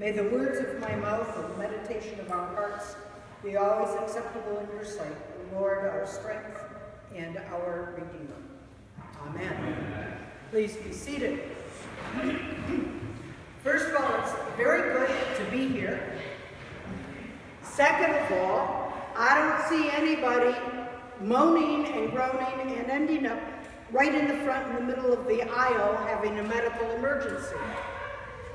May the words of my mouth and the meditation of our hearts be always acceptable in your sight, O Lord, our strength and our Redeemer. Amen. Please be seated. First of all, it's very good to be here. Second of all, I don't see anybody moaning and groaning and ending up right in the front in the middle of the aisle having a medical emergency,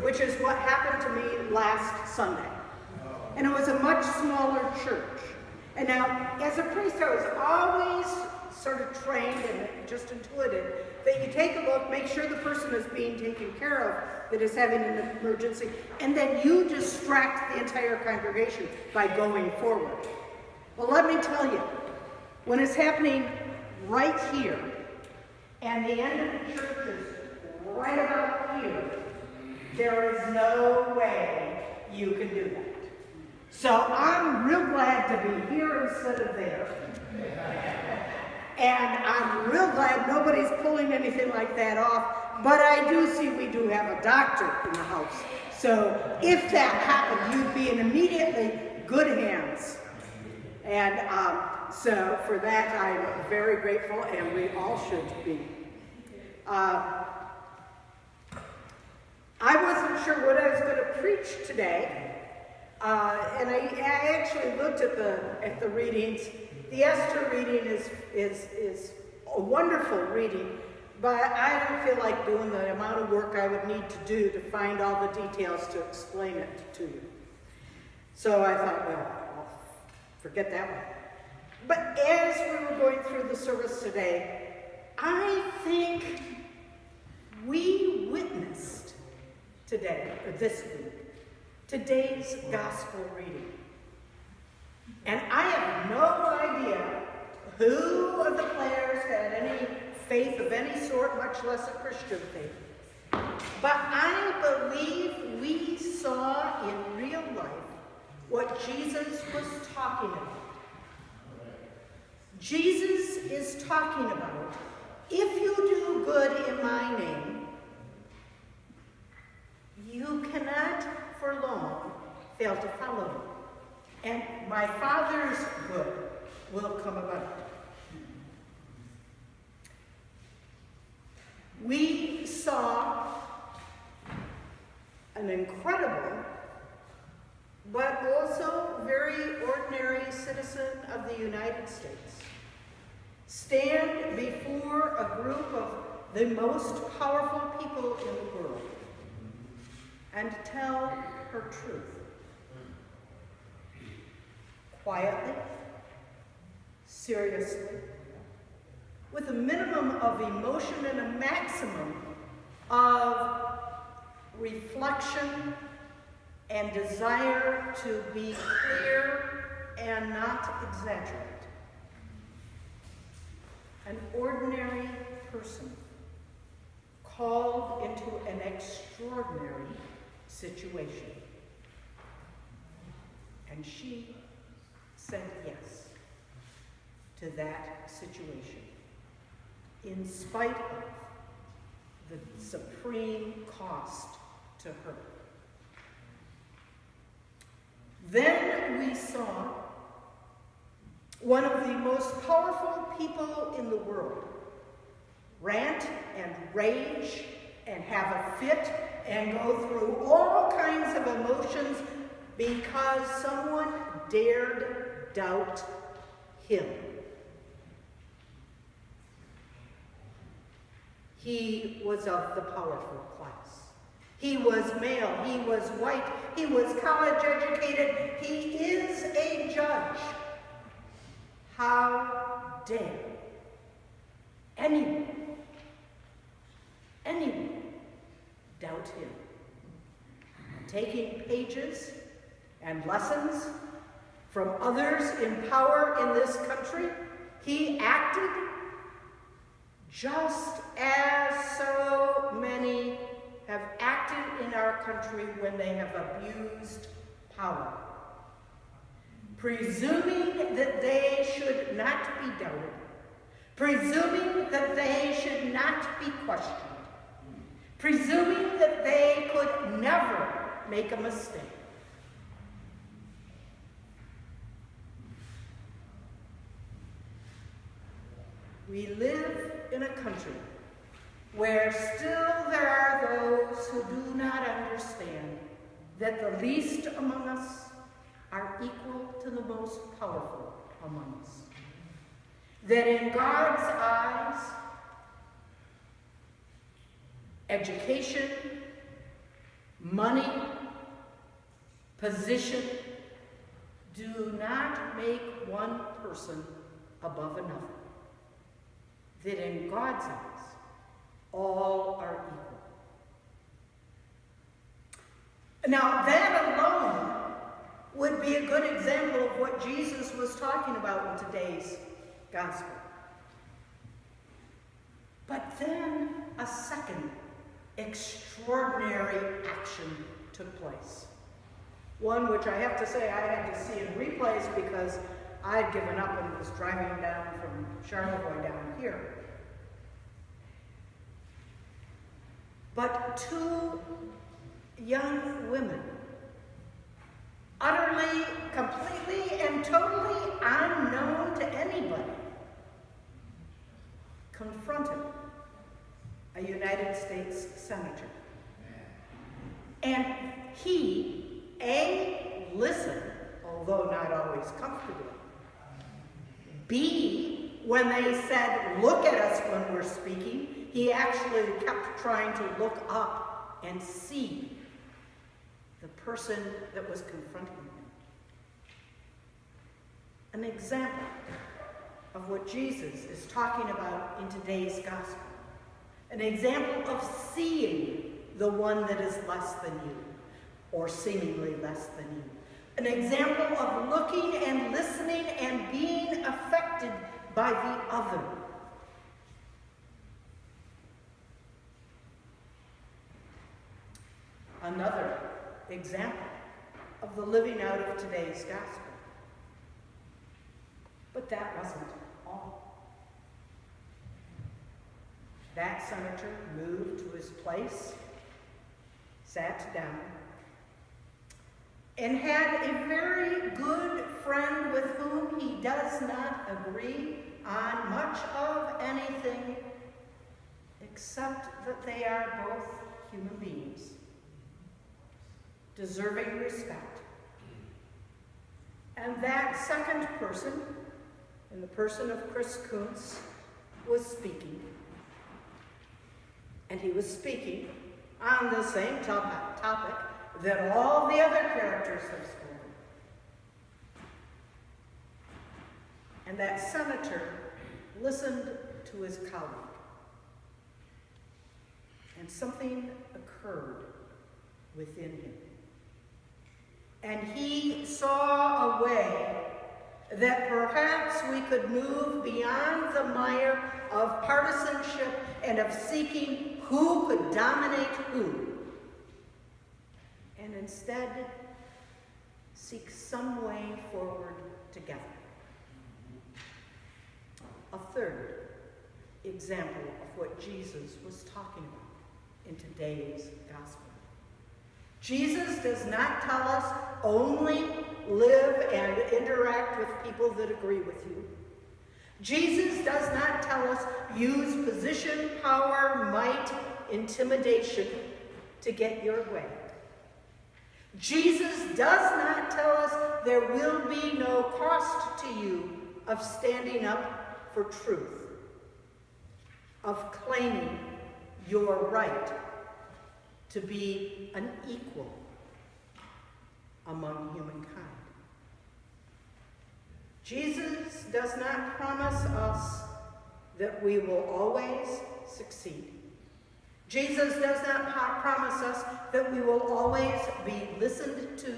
which is what happened to me last Sunday. And it was a much smaller church. And now, as a priest, I was always sort of trained and just intuited that you take a look, make sure the person is being taken care of that is having an emergency, and then you distract the entire congregation by going forward. Well, let me tell you, when it's happening right here, and the end of the church is right about here, there is no way you can do that. So I'm real glad to be here instead of there. And I'm real glad nobody's pulling anything like that off. But I do see we do have a doctor in the house. So if that happened, you'd be in immediately good hands. And so for that, I'm very grateful, and we all should be. I wasn't sure what I was going to preach today. And I actually looked at the readings. The Esther reading is a wonderful reading, but I don't feel like doing the amount of work I would need to do to find all the details to explain it to you. So I thought, well, I'll forget that one. But as we were going through the service today, I think we witnessed today, or this week, today's gospel reading. And I have no idea who of the players had any faith of any sort, much less a Christian faith. But I believe we saw in real life what Jesus was talking about. Jesus is talking about, if you do good in my name, you cannot for long fail to follow me. And my Father's good will come about. We saw an incredible, but also very ordinary citizen of the United States stand before a group of the most powerful people in the world and tell her truth. Quietly, seriously, with a minimum of emotion and a maximum of reflection and desire to be clear and not exaggerate. An ordinary person called into an extraordinary situation. And she said yes to that situation, in spite of the supreme cost to her. Then we saw one of the most powerful people in the world rant and rage and have a fit and go through all kinds of emotions because someone dared doubt him. He was of the powerful class. He was male, he was white, he was college educated, he is a judge. How dare anyone doubt him? Taking pages and lessons from others in power in this country, he acted just as so many have acted in our country when they have abused power, presuming that they should not be doubted, presuming that they should not be questioned, presuming that they could never make a mistake. We live in a country where still there are those who do not understand that the least among us are equal to the most powerful among us. That in God's eyes, education, money, position do not make one person above another. That in God's eyes, all are equal. Now, that alone would be a good example of what Jesus was talking about in today's gospel. But then a second extraordinary action took place. One which I have to say I had to see in replays because I had given up and was driving down from Charlevoix down here. But two young women, utterly, completely, and totally unknown to anybody, confronted a United States senator. And he, A, listened, although not always comfortably. B, when they said, look at us when we're speaking, he actually kept trying to look up and see the person that was confronting him. An example of what Jesus is talking about in today's gospel. An example of seeing the one that is less than you, or seemingly less than you. An example of looking and listening and being affected by the other. Another example of the living out of today's gospel. But that wasn't all. That senator moved to his place, sat down, and had a very good friend with whom he does not agree on much of anything, except that they are both human beings, deserving respect. And that second person, in the person of Chris Kuntz, was speaking. And he was speaking on the same topic that all the other characters have spoken. And that senator listened to his colleague. And something occurred within him. And he saw a way that perhaps we could move beyond the mire of partisanship and of seeking who could dominate who, and instead seek some way forward together. A third example of what Jesus was talking about in today's gospel. Jesus does not tell us only live and interact with people that agree with you. Jesus does not tell us use position, power, might, intimidation to get your way. Jesus does not tell us there will be no cost to you of standing up for truth, of claiming your right to be an equal among humankind. Jesus does not promise us that we will always succeed. Jesus does not promise us that we will always be listened to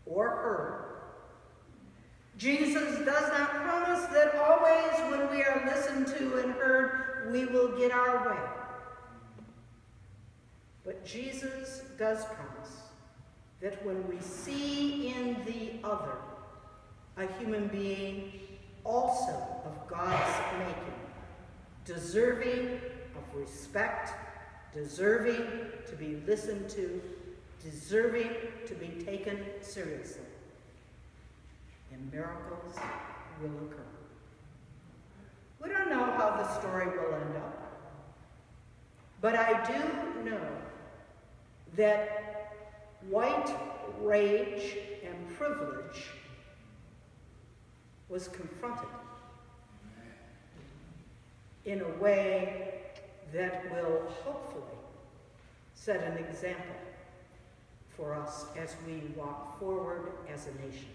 or heard. Jesus does not promise that always when we are listened to and heard, we will get our way. But Jesus does promise that when we see in the other a human being also of God's making, deserving of respect, deserving to be listened to, deserving to be taken seriously, and miracles will occur. We don't know how the story will end up, but I do know that white rage and privilege was confronted in a way that will hopefully set an example for us as we walk forward as a nation.